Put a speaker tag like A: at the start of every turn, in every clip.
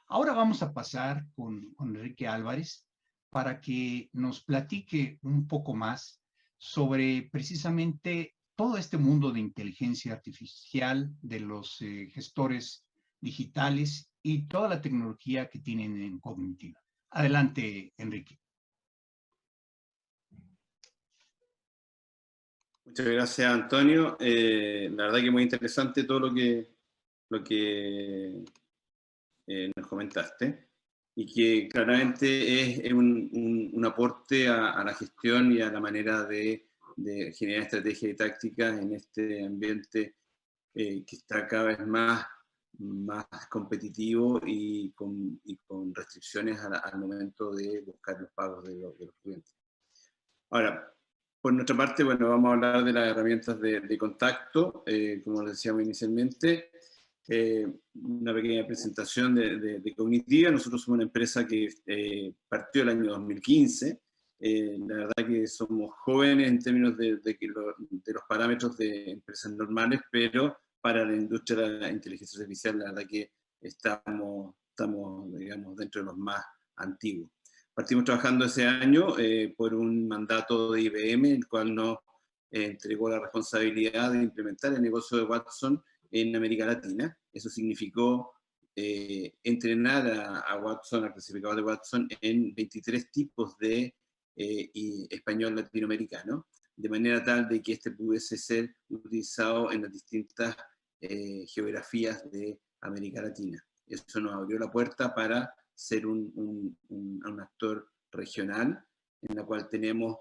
A: Ahora vamos a pasar con Enrique Álvarez para que nos platique un poco más sobre precisamente todo este mundo de inteligencia artificial, de los gestores digitales y toda la tecnología que tienen en Cognitiva. Adelante, Enrique.
B: Muchas gracias, Antonio. La verdad que muy interesante todo lo que nos comentaste, y que claramente es un aporte a la gestión y a la manera de generar estrategias y tácticas en este ambiente que está cada vez más competitivo y con restricciones al momento de buscar los pagos de los clientes. Ahora, por nuestra parte, bueno, vamos a hablar de las herramientas de contacto, como les decíamos inicialmente. Una pequeña presentación de Cognitiva. Nosotros somos una empresa que partió el año 2015. La verdad que somos jóvenes en términos de los parámetros de empresas normales, pero para la industria de la inteligencia artificial, la verdad que estamos digamos, dentro de los más antiguos. Partimos trabajando ese año por un mandato de IBM, el cual nos entregó la responsabilidad de implementar el negocio de Watson en América Latina. Eso significó entrenar a Watson, al clasificador de Watson, en 23 tipos de español latinoamericano, de manera tal de que este pudiese ser utilizado en las distintas geografías de América Latina. Eso nos abrió la puerta para ser un actor regional, en la cual tenemos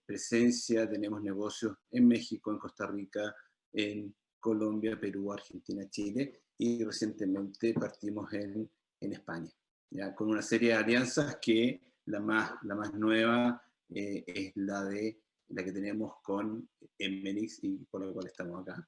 B: presencia, tenemos negocios en México, en Costa Rica, en Colombia, Perú, Argentina, Chile, y recientemente partimos en España, ¿ya? Con una serie de alianzas que la más nueva es la que tenemos con Emenix, y por la cual estamos acá.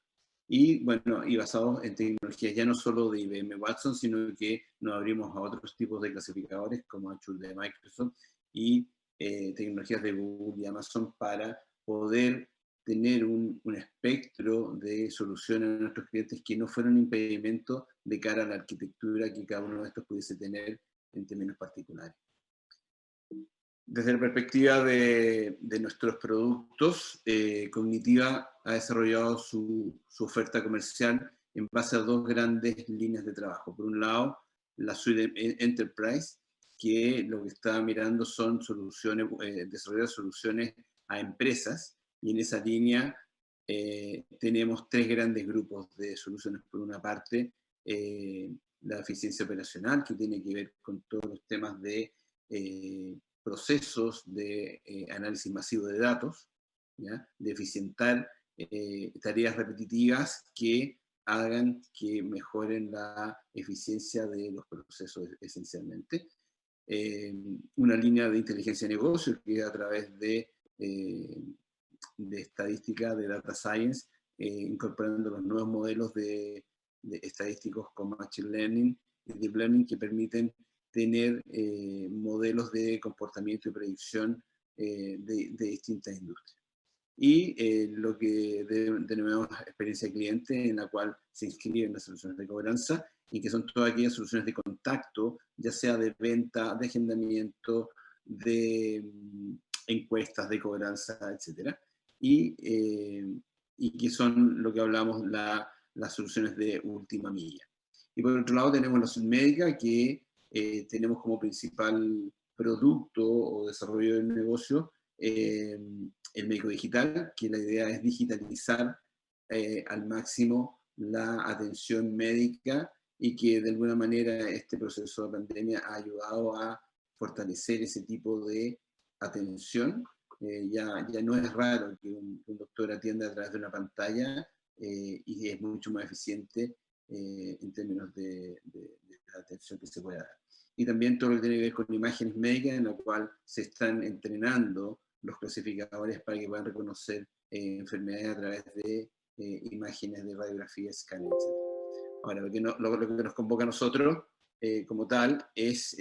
B: Y bueno, y basados en tecnologías ya no solo de IBM Watson, sino que nos abrimos a otros tipos de clasificadores como Azure de Microsoft y tecnologías de Google y Amazon para poder tener un espectro de soluciones a nuestros clientes que no fueran un impedimento de cara a la arquitectura que cada uno de estos pudiese tener en términos particulares. Desde la perspectiva de nuestros productos, Cognitiva ha desarrollado su oferta comercial en base a dos grandes líneas de trabajo. Por un lado, la suite Enterprise, que lo que está mirando son soluciones, desarrollar soluciones a empresas, y en esa línea tenemos tres grandes grupos de soluciones. Por una parte, la eficiencia operacional, que tiene que ver con todos los temas de procesos de análisis masivo de datos, ¿ya? De eficientar tareas repetitivas que hagan que mejoren la eficiencia de los procesos esencialmente. Una línea de inteligencia de negocios que a través de estadística, de data science, incorporando los nuevos modelos de estadísticos como Machine Learning y Deep Learning, que permiten tener modelos de comportamiento y predicción de distintas industrias. Y lo que denominamos experiencia cliente, en la cual se inscriben las soluciones de cobranza, y que son todas aquellas soluciones de contacto, ya sea de venta, de agendamiento, de encuestas de cobranza, etc. Y que son lo que hablamos, las soluciones de última milla. Y por otro lado tenemos la Submédica, que tenemos como principal producto o desarrollo del negocio el médico digital, que la idea es digitalizar al máximo la atención médica, y que de alguna manera este proceso de pandemia ha ayudado a fortalecer ese tipo de atención. Ya no es raro que un doctor atienda a través de una pantalla y es mucho más eficiente en términos de la atención que se puede dar. Y también todo lo que tiene que ver con imágenes médicas, en la cual se están entrenando los clasificadores para que puedan reconocer enfermedades a través de imágenes de radiografía, escáner, etc. Ahora, lo que nos convoca a nosotros como tal es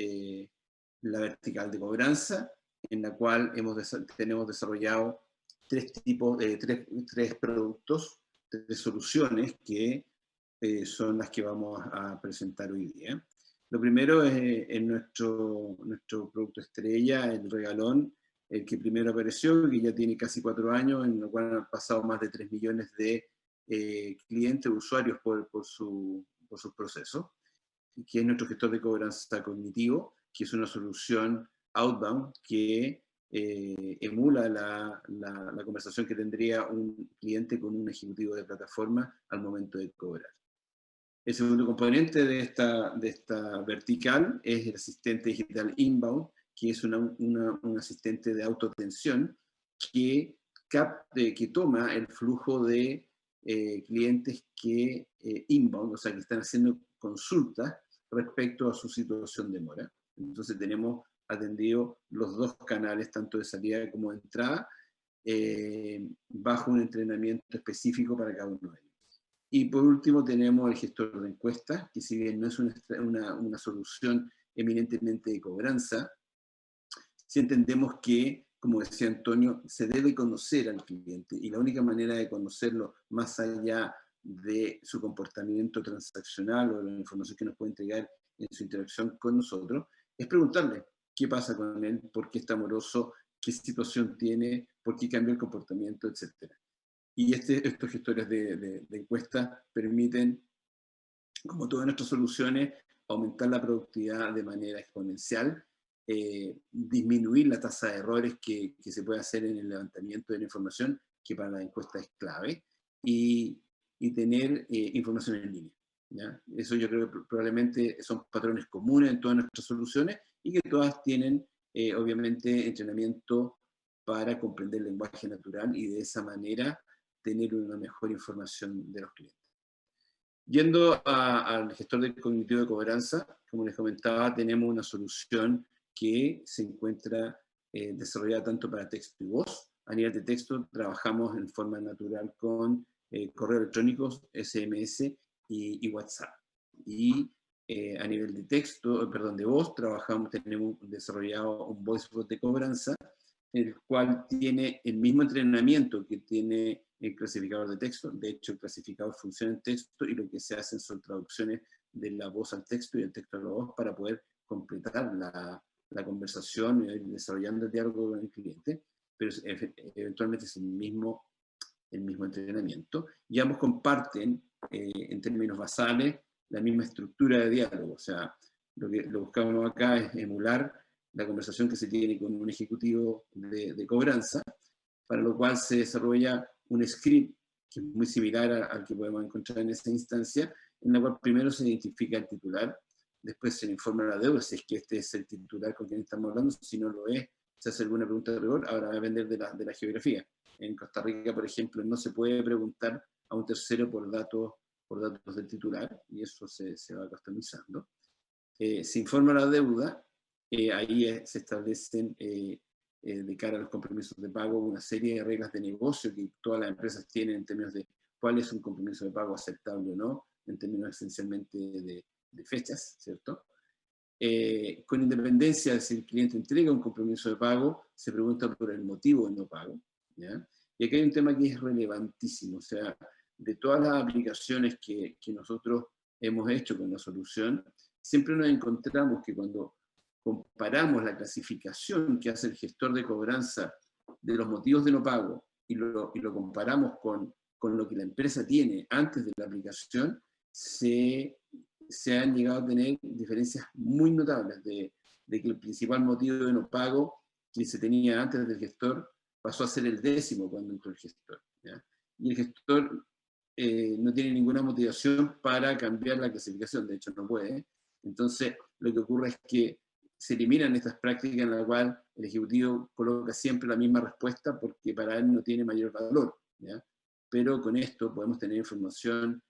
B: la vertical de cobranza, en la cual tenemos desarrollado tres productos, tres soluciones que son las que vamos a presentar hoy día. Lo primero es nuestro producto estrella, el regalón, el que primero apareció, que ya tiene casi 4 años, en lo cual han pasado más de 3 millones de clientes, usuarios por sus procesos, que es nuestro gestor de cobranza cognitivo, que es una solución outbound que emula la conversación que tendría un cliente con un ejecutivo de plataforma al momento de cobrar. El segundo componente de esta vertical es el asistente digital inbound, que es un asistente de autoatención que toma el flujo de clientes que inbound, o sea, que están haciendo consultas respecto a su situación de mora. Entonces tenemos atendido los dos canales, tanto de salida como de entrada, bajo un entrenamiento específico para cada uno de ellos. Y por último tenemos el gestor de encuestas, que si bien no es una solución eminentemente de cobranza, sí entendemos que, como decía Antonio, se debe conocer al cliente, y la única manera de conocerlo, más allá de su comportamiento transaccional o de la información que nos puede entregar en su interacción con nosotros, es preguntarle qué pasa con él, por qué está moroso, qué situación tiene, por qué cambió el comportamiento, etc. Y estos gestores de encuestas permiten, como todas nuestras soluciones, aumentar la productividad de manera exponencial, disminuir la tasa de errores que se puede hacer en el levantamiento de la información, que para la encuesta es clave, y tener información en línea, ¿ya? Eso yo creo que probablemente son patrones comunes en todas nuestras soluciones y que todas tienen, obviamente, entrenamiento para comprender el lenguaje natural y de esa manera tener una mejor información de los clientes. Yendo al gestor de cognitivo de cobranza, como les comentaba, tenemos una solución que se encuentra desarrollada tanto para texto y voz. A nivel de texto trabajamos en forma natural con correo electrónicos, SMS y WhatsApp. Y a nivel de texto, de voz, tenemos desarrollado un voice bot de cobranza, el cual tiene el mismo entrenamiento que tiene el clasificador de texto. De hecho, el clasificador funciona en texto y lo que se hacen son traducciones de la voz al texto y del texto a la voz para poder completar la conversación y ir desarrollando el diálogo con el cliente, pero eventualmente es el mismo entrenamiento, y ambos comparten, en términos basales, la misma estructura de diálogo. O sea, lo que buscamos acá es emular la conversación que se tiene con un ejecutivo de cobranza, para lo cual se desarrolla un script que es muy similar al que podemos encontrar en esta instancia, en la cual primero se identifica el titular, después se le informa a la deuda si es que este es el titular con quien estamos hablando, si no lo es, se hace alguna pregunta de rigor. Ahora va a depender de la geografía. En Costa Rica, por ejemplo, no se puede preguntar a un tercero por datos del titular, y eso se va customizando. Se informa a la deuda, ahí se establecen de cara a los compromisos de pago una serie de reglas de negocio que todas las empresas tienen en términos de cuál es un compromiso de pago aceptable o no, en términos esencialmente de fechas, ¿cierto? Con independencia de si el cliente entrega un compromiso de pago, se pregunta por el motivo de no pago, ¿ya? Y aquí hay un tema que es relevantísimo. O sea, de todas las aplicaciones que nosotros hemos hecho con la solución, siempre nos encontramos que cuando comparamos la clasificación que hace el gestor de cobranza de los motivos de no pago y lo comparamos con lo que la empresa tiene antes de la aplicación, se han llegado a tener diferencias muy notables de que el principal motivo de no pago que se tenía antes del gestor pasó a ser el 10º cuando entró el gestor, ¿ya? Y el gestor no tiene ninguna motivación para cambiar la clasificación, de hecho no puede. Entonces lo que ocurre es que se eliminan estas prácticas en las cuales el ejecutivo coloca siempre la misma respuesta porque para él no tiene mayor valor, ¿ya? Pero con esto podemos tener información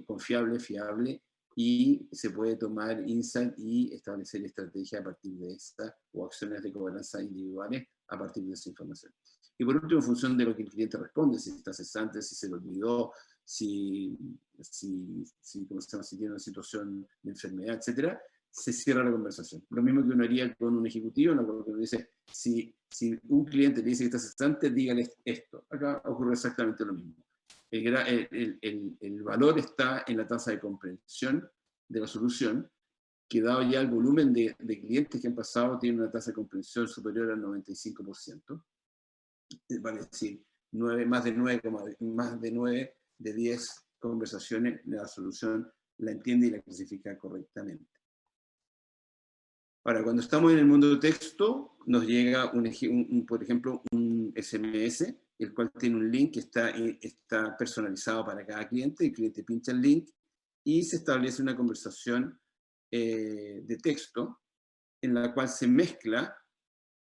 B: confiable, fiable, y se puede tomar insight y establecer estrategias a partir de esta, o acciones de gobernanza individuales a partir de esa información. Y por último, en función de lo que el cliente responde, si está cesante, si se lo olvidó, si tiene una situación de enfermedad, etcétera, se cierra la conversación. Lo mismo que uno haría con un ejecutivo, ¿no? Cuando uno dice, si un cliente le dice que está cesante, dígale esto. Acá ocurre exactamente lo mismo. el valor está en la tasa de comprensión de la solución, que dado ya el volumen de clientes que han pasado, tiene una tasa de comprensión superior al 95%, vale decir, más de 9 de 10 conversaciones, la solución la entiende y la clasifica correctamente. Ahora, cuando estamos en el mundo de texto, nos llega, por ejemplo, un SMS, el cual tiene un link que está personalizado para cada cliente. El cliente pincha el link y se establece una conversación de texto en la cual se mezcla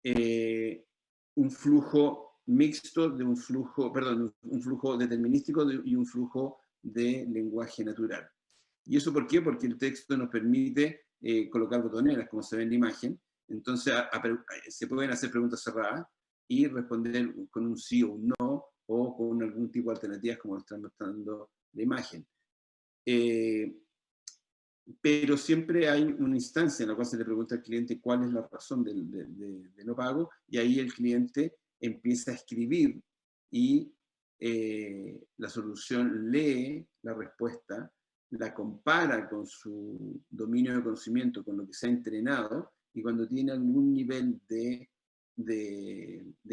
B: un flujo mixto de un flujo determinístico y un flujo de lenguaje natural. ¿Y eso por qué? Porque el texto nos permite colocar botoneras, como se ve en la imagen. Entonces se pueden hacer preguntas cerradas y responder con un sí o un no, o con algún tipo de alternativas, como lo está mostrando la imagen. Pero siempre hay una instancia en la cual se le pregunta al cliente cuál es la razón de no pago, y ahí el cliente empieza a escribir y la solución lee la respuesta, la compara con su dominio de conocimiento, con lo que se ha entrenado, y cuando tiene algún nivel de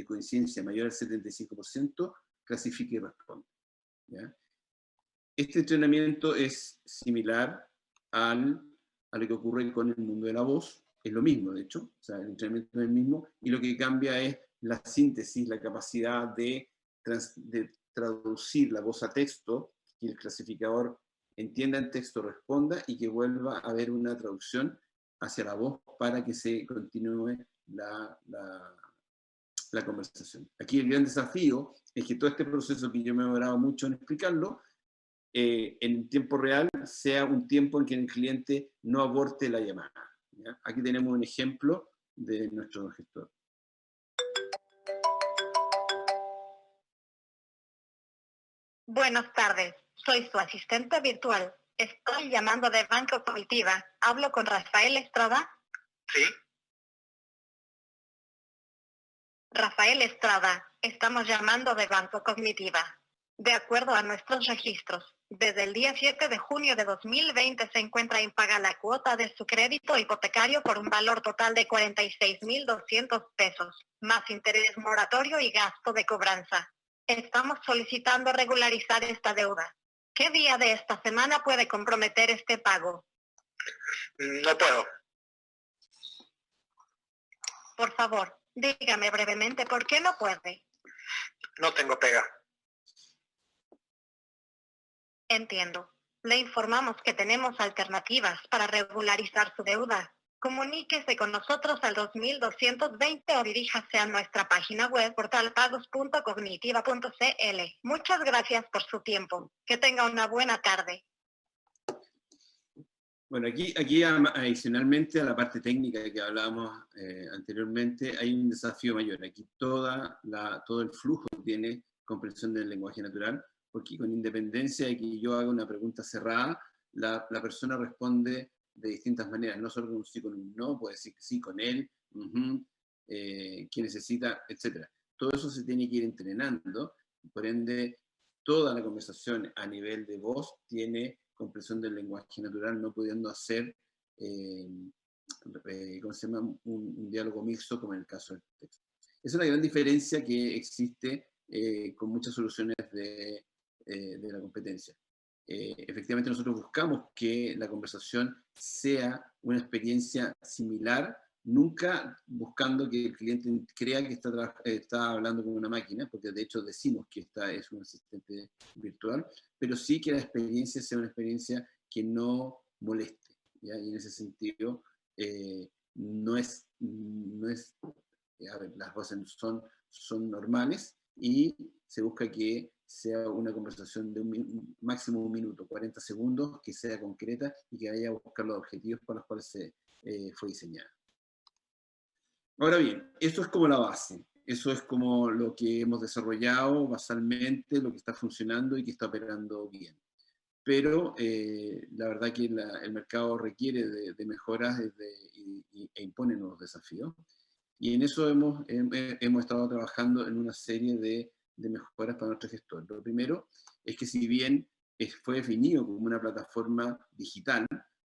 B: coincidencia mayor al 75%, clasifica y responde. ¿Ya? Este entrenamiento es similar a lo que ocurre con el mundo de la voz, es lo mismo, de hecho, o sea, el entrenamiento es el mismo, y lo que cambia es la síntesis, la capacidad de traducir la voz a texto, que el clasificador entienda el texto, responda, y que vuelva a haber una traducción hacia la voz para que se continúe la conversación. Aquí el gran desafío es que todo este proceso, que yo me he demorado mucho en explicarlo, en tiempo real sea un tiempo en que el cliente no aborte la llamada. ¿Ya? Aquí tenemos un ejemplo de nuestro gestor.
C: Buenas tardes, soy su asistente virtual. Estoy llamando de Banco Comitiva. ¿Hablo con Rafael Estrada?
D: Sí.
C: Rafael Estrada, estamos llamando de Banco Cognitiva. De acuerdo a nuestros registros, desde el día 7 de junio de 2020 se encuentra impaga la cuota de su crédito hipotecario por un valor total de 46.200 pesos, más interés moratorio y gasto de cobranza. Estamos solicitando regularizar esta deuda. ¿Qué día de esta semana puede comprometer este pago?
D: No puedo.
C: Por favor, dígame brevemente por qué no puede.
D: No tengo pega.
C: Entiendo. Le informamos que tenemos alternativas para regularizar su deuda. Comuníquese con nosotros al 2220 o diríjase a nuestra página web portalpagos.cognitiva.cl. Muchas gracias por su tiempo. Que tenga una buena tarde.
B: Bueno, aquí adicionalmente a la parte técnica que hablábamos anteriormente, hay un desafío mayor. Aquí todo el flujo tiene comprensión del lenguaje natural, porque con independencia de que yo haga una pregunta cerrada, la persona responde de distintas maneras, no solo con un sí, con un no, puede decir sí con él, qué necesita, etc. Todo eso se tiene que ir entrenando, por ende, toda la conversación a nivel de voz tiene comprensión del lenguaje natural, no pudiendo hacer ¿cómo se llama? Un diálogo mixto, como en el caso del texto. Es una gran diferencia que existe con muchas soluciones de la competencia. Efectivamente, nosotros buscamos que la conversación sea una experiencia similar, nunca buscando que el cliente crea que está hablando con una máquina, porque de hecho decimos que es un asistente virtual, pero sí que la experiencia sea una experiencia que no moleste, ¿ya? Y en ese sentido, las voces son normales, y se busca que sea una conversación de máximo un minuto, 40 segundos, que sea concreta y que vaya a buscar los objetivos para los cuales fue diseñada. Ahora bien, esto es como la base, eso es como lo que hemos desarrollado basalmente, lo que está funcionando y que está operando bien. Pero la verdad que el mercado requiere de mejoras e impone nuevos desafíos. Y en eso hemos estado trabajando en una serie de mejoras para nuestro gestor. Lo primero es que si bien fue definido como una plataforma digital,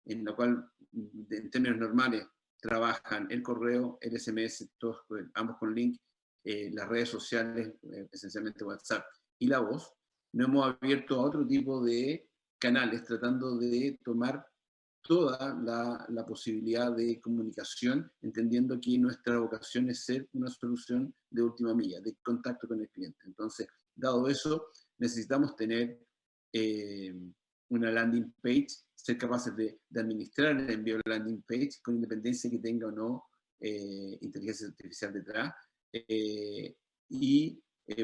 B: en la cual en términos normales trabajan el correo, el SMS, todos, ambos con link, las redes sociales, esencialmente WhatsApp, y la voz, no hemos abierto a otro tipo de canales tratando de tomar toda la posibilidad de comunicación, entendiendo que nuestra vocación es ser una solución de última milla, de contacto con el cliente. Entonces, dado eso, necesitamos tener una landing page, ser capaces de administrar el envío de la landing page con independencia que tenga o no inteligencia artificial detrás.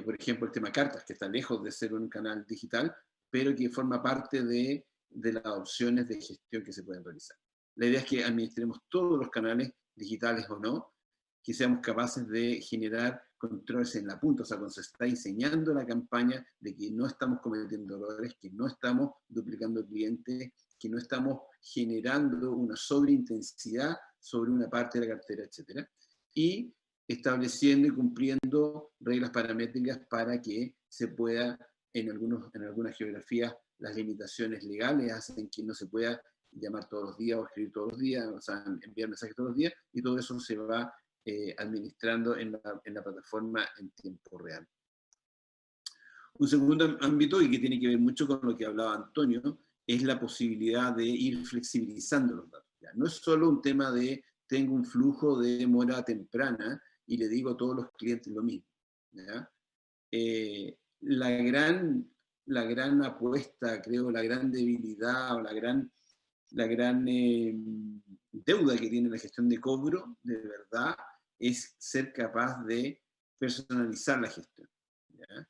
B: Por ejemplo, el tema cartas, que está lejos de ser un canal digital, pero que forma parte de las opciones de gestión que se pueden realizar. La idea es que administremos todos los canales, digitales o no, que seamos capaces de generar controles en la punta, o sea, cuando se está diseñando la campaña, de que no estamos cometiendo errores, que no estamos duplicando clientes, que no estamos generando una sobreintensidad sobre una parte de la cartera, etc. Y estableciendo y cumpliendo reglas paramétricas para que se pueda, en algunas geografías, las limitaciones legales hacen que no se pueda llamar todos los días o escribir todos los días, o sea, enviar mensajes todos los días, y todo eso se va administrando en la plataforma en tiempo real. Un segundo ámbito, y que tiene que ver mucho con lo que hablaba Antonio, es la posibilidad de ir flexibilizando los datos. ¿Ya? No es solo un tema de tengo un flujo de mora temprana y le digo a todos los clientes lo mismo. ¿Ya? La gran apuesta, creo, la gran debilidad o la gran deuda que tiene la gestión de cobro, de verdad, es ser capaz de personalizar la gestión. ¿Ya?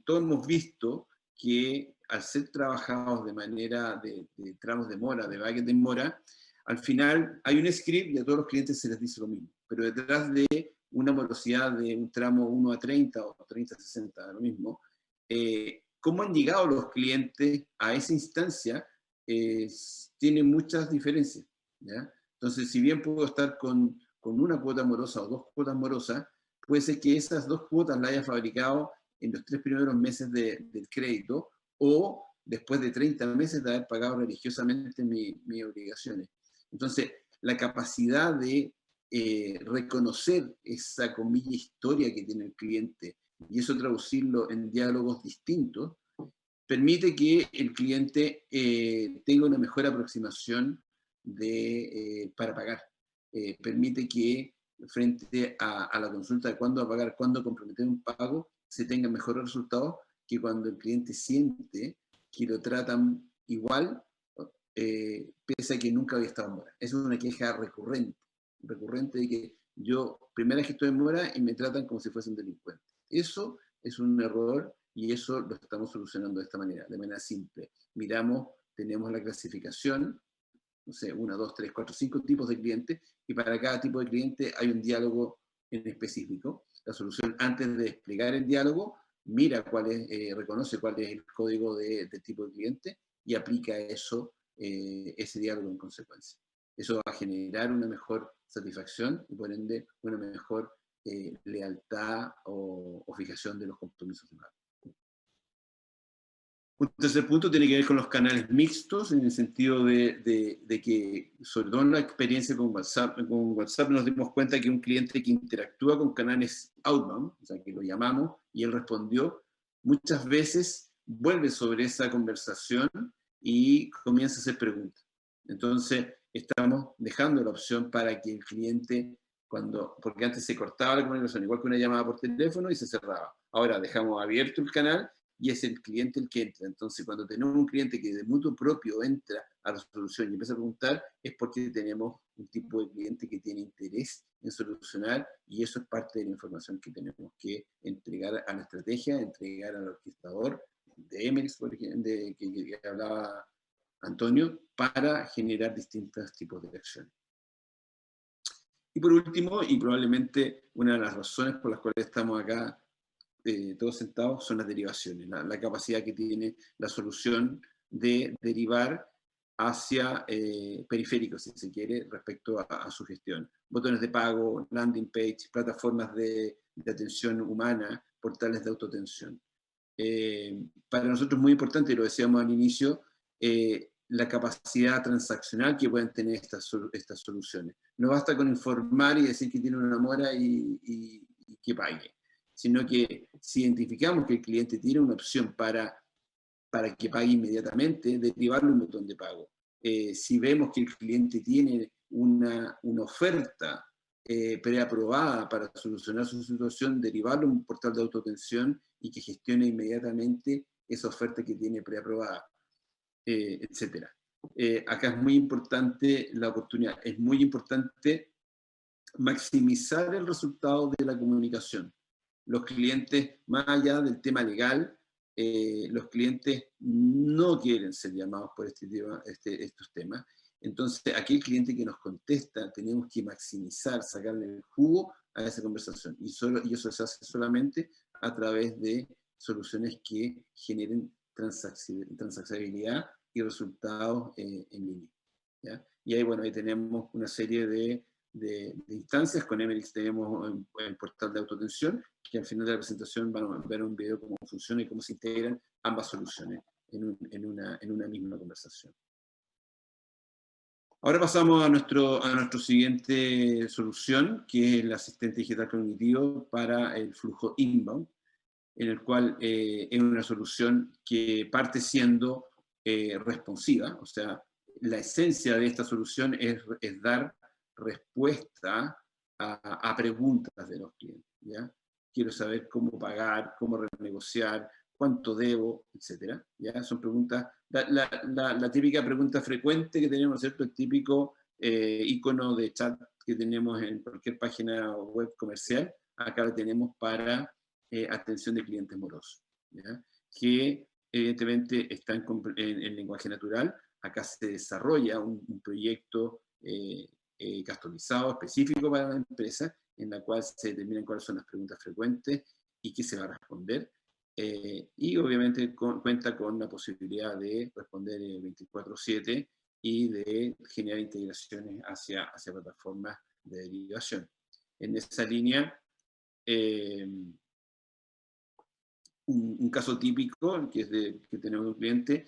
B: Todos hemos visto que al ser trabajados de manera de tramos de mora, de bucket de mora, al final hay un script y a todos los clientes se les dice lo mismo, pero detrás de una morosidad de un tramo 1 a 30 o 30 a 60, lo mismo, cómo han llegado los clientes a esa instancia tiene muchas diferencias. ¿Ya? Entonces, si bien puedo estar con una cuota morosa o dos cuotas morosas, puede ser que esas dos cuotas las haya fabricado en los 3 primeros meses del crédito o después de 30 meses de haber pagado religiosamente mis obligaciones. Entonces, la capacidad de reconocer esa, comilla, historia que tiene el cliente y eso traducirlo en diálogos distintos, permite que el cliente tenga una mejor aproximación para pagar. Permite que frente a la consulta de cuándo va a pagar, cuándo comprometer un pago, se tengan mejores resultados que cuando el cliente siente que lo tratan igual, pese a que nunca había estado en mora. Esa es una queja recurrente de que yo, primera vez que estoy en mora y me tratan como si fuese un delincuente. Eso es un error y eso lo estamos solucionando de esta manera, de manera simple. Miramos, tenemos la clasificación, no sé, 1, 2, 3, 4, 5 tipos de clientes, y para cada tipo de cliente hay un diálogo en específico. La solución, antes de desplegar el diálogo, mira reconoce cuál es el código del tipo de cliente y aplica eso, ese diálogo en consecuencia. Eso va a generar una mejor satisfacción y por ende una mejor lealtad o fijación de los compromisos de pago. Un tercer punto tiene que ver con los canales mixtos, en el sentido de que, sobre todo en la experiencia con WhatsApp nos dimos cuenta que un cliente que interactúa con canales outbound, o sea, que lo llamamos y él respondió, muchas veces vuelve sobre esa conversación y comienza a hacer preguntas. Entonces, estamos dejando la opción para que el cliente, porque antes se cortaba la comunicación, igual que una llamada por teléfono, y se cerraba. Ahora dejamos abierto el canal y es el cliente el que entra. Entonces, cuando tenemos un cliente que de mutuo propio entra a la solución y empieza a preguntar, es porque tenemos un tipo de cliente que tiene interés en solucionar, y eso es parte de la información que tenemos que entregar a la estrategia, entregar al orquestador de Emex, por ejemplo, que hablaba Antonio, para generar distintos tipos de acciones. Y por último, y probablemente una de las razones por las cuales estamos acá todos sentados, son las derivaciones, la capacidad que tiene la solución de derivar hacia periféricos, si se quiere, respecto a su gestión. Botones de pago, landing page, plataformas de atención humana, portales de autoatención. Para nosotros es muy importante, y lo decíamos al inicio, la capacidad transaccional que pueden tener estas soluciones. No basta con informar y decir que tiene una mora y que pague, sino que si identificamos que el cliente tiene una opción para que pague inmediatamente, derivarle un botón de pago. Si vemos que el cliente tiene una oferta preaprobada para solucionar su situación, derivarlo a un portal de autoatención y que gestione inmediatamente esa oferta que tiene preaprobada, etc. Acá es muy importante la oportunidad, es muy importante maximizar el resultado de la comunicación. Los clientes, más allá del tema legal, los clientes no quieren ser llamados por estos temas. Entonces, aquel cliente que nos contesta, tenemos que maximizar, sacarle el jugo a esa conversación. Y eso se hace solamente a través de soluciones que generen transaccionabilidad y resultados en línea, ¿ya? Y ahí, bueno, ahí tenemos una serie de instancias. Con Emerix tenemos el portal de autoatención, que al final de la presentación van a ver un video cómo funciona y cómo se integran ambas soluciones en una misma conversación. Ahora pasamos a nuestro siguiente solución, que es el asistente digital cognitivo para el flujo inbound, en el cual es una solución que parte siendo responsiva. O sea, la esencia de esta solución es dar respuesta a preguntas de los clientes, ¿ya? Quiero saber cómo pagar, cómo renegociar, cuánto debo, etcétera, ¿ya? Son preguntas, la típica pregunta frecuente que tenemos, ¿cierto? El típico icono de chat que tenemos en cualquier página web comercial, acá lo tenemos para atención de clientes morosos, ¿ya? Que evidentemente está en lenguaje natural. Acá se desarrolla un proyecto customizado, específico para la empresa, en la cual se determinan cuáles son las preguntas frecuentes y qué se va a responder. Y obviamente cuenta con la posibilidad de responder 24/7 y de generar integraciones hacia plataformas de derivación. En esa línea, un caso típico que tenemos un cliente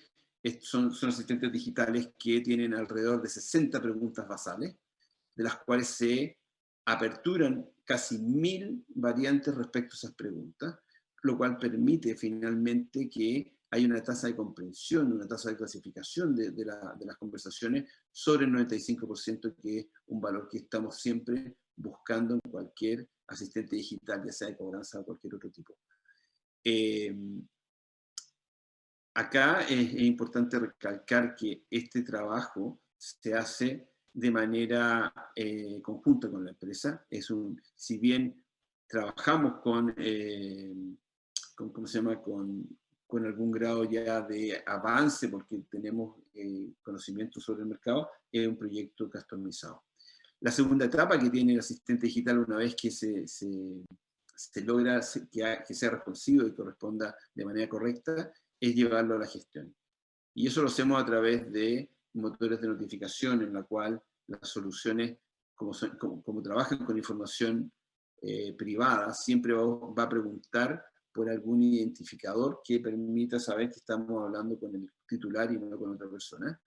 B: son asistentes digitales que tienen alrededor de 60 preguntas basales, de las cuales se aperturan casi 1000 variantes respecto a esas preguntas, lo cual permite finalmente que haya una tasa de comprensión, una tasa de clasificación de las conversaciones sobre el 95%, que es un valor que estamos siempre buscando en cualquier asistente digital, ya sea de cobranza o cualquier otro tipo. Acá es importante recalcar que este trabajo se hace de manera conjunta con la empresa. Si bien trabajamos con algún grado ya de avance, porque tenemos conocimiento sobre el mercado, es un proyecto customizado. La segunda etapa que tiene el asistente digital, una vez que se logra que sea responsivo y corresponda de manera correcta, es llevarlo a la gestión. Y eso lo hacemos a través de motores de notificación, en la cual las soluciones, como trabajan con información privada, siempre va a preguntar por algún identificador que permita saber que estamos hablando con el titular y no con otra persona.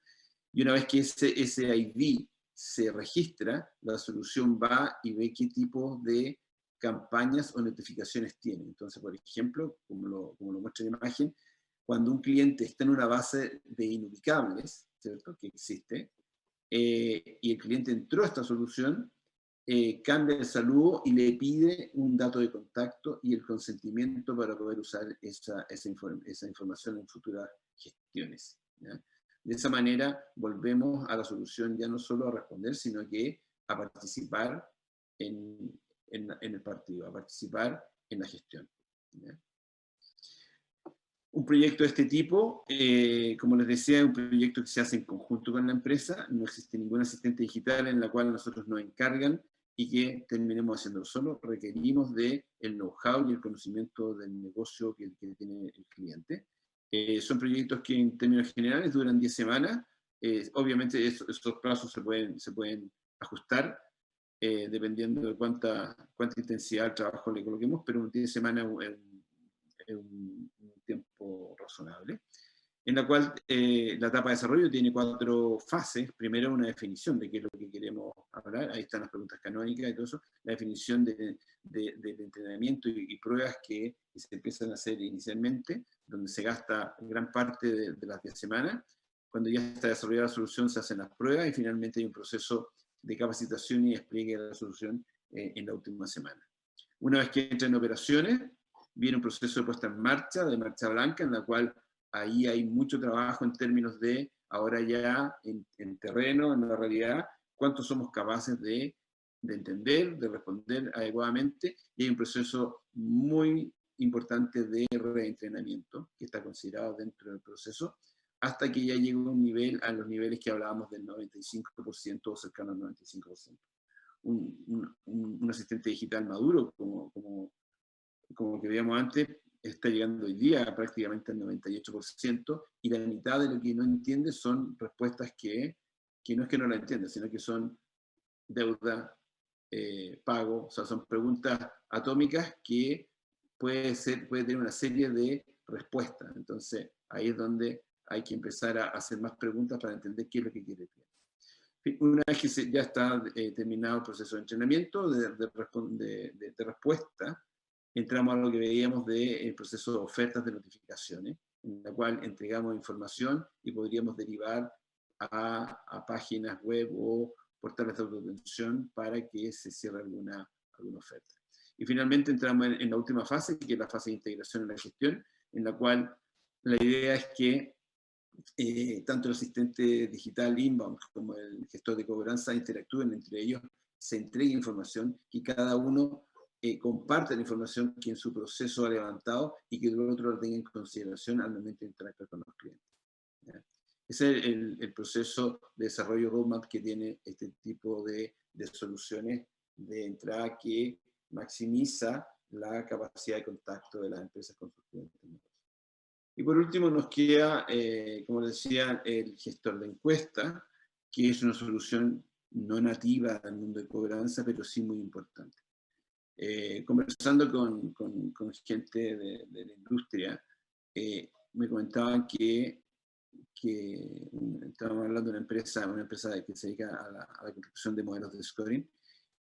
B: Y una vez que ese ID se registra, la solución va y ve qué tipo de campañas o notificaciones tiene. Entonces, por ejemplo, como lo muestra en la imagen, cuando un cliente está en una base de inubicables, ¿cierto?, que existe, y el cliente entró a esta solución, cambia el saludo y le pide un dato de contacto y el consentimiento para poder usar esa información en futuras gestiones, ¿ya? De esa manera volvemos a la solución ya no solo a responder, sino que a participar en el partido, a participar en la gestión, ¿ya? Un proyecto de este tipo, como les decía, es un proyecto que se hace en conjunto con la empresa. No existe ningún asistente digital en la cual nosotros nos encargan y que terminemos haciéndolo solo. Requerimos del know-how y el conocimiento del negocio que tiene el cliente. Son proyectos que en términos generales duran 10 semanas. Obviamente estos plazos se pueden ajustar dependiendo de cuánta intensidad de trabajo le coloquemos, pero 10 semanas un tiempo razonable, en la cual la etapa de desarrollo tiene 4 fases. Primero, una definición de qué es lo que queremos hablar. Ahí están las preguntas canónicas y todo eso. La definición del entrenamiento y pruebas que se empiezan a hacer inicialmente, donde se gasta gran parte de las 10 semanas. Cuando ya está desarrollada la solución, se hacen las pruebas y finalmente hay un proceso de capacitación y despliegue de la solución en la última semana. Una vez que entra en operaciones, viene un proceso de puesta en marcha, de marcha blanca, en la cual ahí hay mucho trabajo en términos de, ahora ya en terreno, en la realidad, cuánto somos capaces de entender, de responder adecuadamente, y hay un proceso muy importante de reentrenamiento, que está considerado dentro del proceso, hasta que ya llega un nivel, a los niveles que hablábamos del 95% o cercano al 95%. Un asistente digital maduro, como que veíamos antes, está llegando hoy día prácticamente al 98%, y la mitad de lo que no entiende son respuestas que no es que no la entienda, sino que son deuda, pago, o sea, son preguntas atómicas que puede tener una serie de respuestas. Entonces, ahí es donde hay que empezar a hacer más preguntas para entender qué es lo que quiere el cliente. Una vez que ya está terminado el proceso de entrenamiento, de respuesta, entramos a lo que veíamos del proceso de ofertas de notificaciones, en la cual entregamos información y podríamos derivar a páginas web o portales de autoatención para que se cierre alguna oferta. Y finalmente entramos en la última fase, que es la fase de integración en la gestión, en la cual la idea es que tanto el asistente digital inbound como el gestor de cobranza interactúen entre ellos, se entregue información y cada uno comparte la información que en su proceso ha levantado y que el otro lo tenga en consideración al momento de interactuar con los clientes. ¿Ya? Ese es el proceso de desarrollo roadmap que tiene este tipo de soluciones de entrada que maximiza la capacidad de contacto de las empresas con sus clientes. Y por último nos queda, como decía, el gestor de encuesta, que es una solución no nativa al mundo de cobranza, pero sí muy importante. Conversando con gente de la industria, me comentaban que estábamos hablando de una empresa que se dedica a la construcción de modelos de scoring,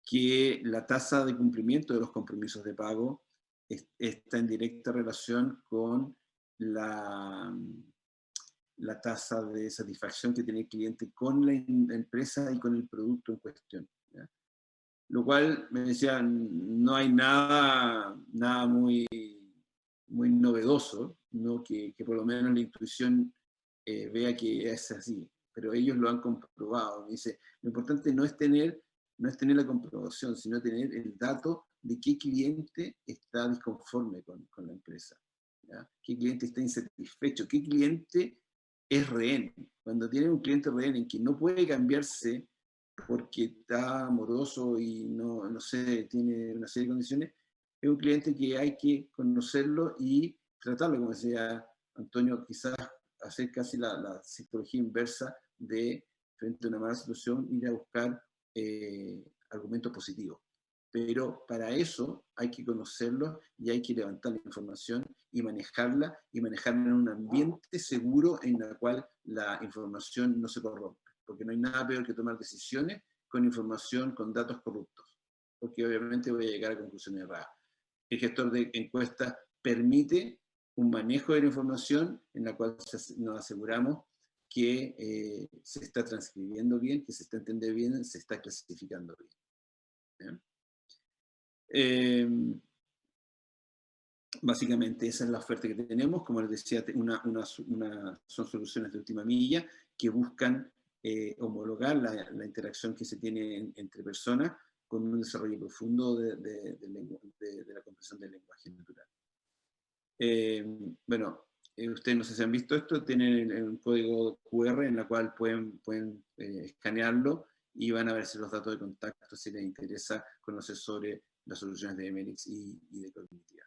B: que la tasa de cumplimiento de los compromisos de pago está en directa relación con la tasa de satisfacción que tiene el cliente con la empresa y con el producto en cuestión. ¿Ya? Lo cual me decían, no hay nada muy novedoso, ¿no? que por lo menos la intuición vea que es así, pero ellos lo han comprobado. Me dice, lo importante no es tener la comprobación, sino tener el dato de qué cliente está disconforme con la empresa, ¿ya? Qué cliente está insatisfecho, qué cliente es rehén. Cuando tiene un cliente rehén en que no puede cambiarse porque está moroso y no sé, tiene una serie de condiciones, es un cliente que hay que conocerlo y tratarlo, como decía Antonio, quizás hacer casi la psicología inversa de, frente a una mala situación, ir a buscar argumentos positivos. Pero para eso hay que conocerlo y hay que levantar la información y manejarla en un ambiente seguro en el cual la información no se corrompe. Porque no hay nada peor que tomar decisiones con información, con datos corruptos. Porque obviamente voy a llegar a conclusiones erradas. El gestor de encuestas permite un manejo de la información en la cual nos aseguramos que se está transcribiendo bien, que se está entendiendo bien, se está clasificando bien. Básicamente esa es la oferta que tenemos. Como les decía, son soluciones de última milla que buscan homologar la interacción que se tiene entre personas con un desarrollo profundo de la comprensión del lenguaje natural. Bueno, ustedes no sé si han visto esto, tienen un código QR en la cual pueden escanearlo y van a verse los datos de contacto si les interesa conocer sobre las soluciones de Emerix y de Cognitiva.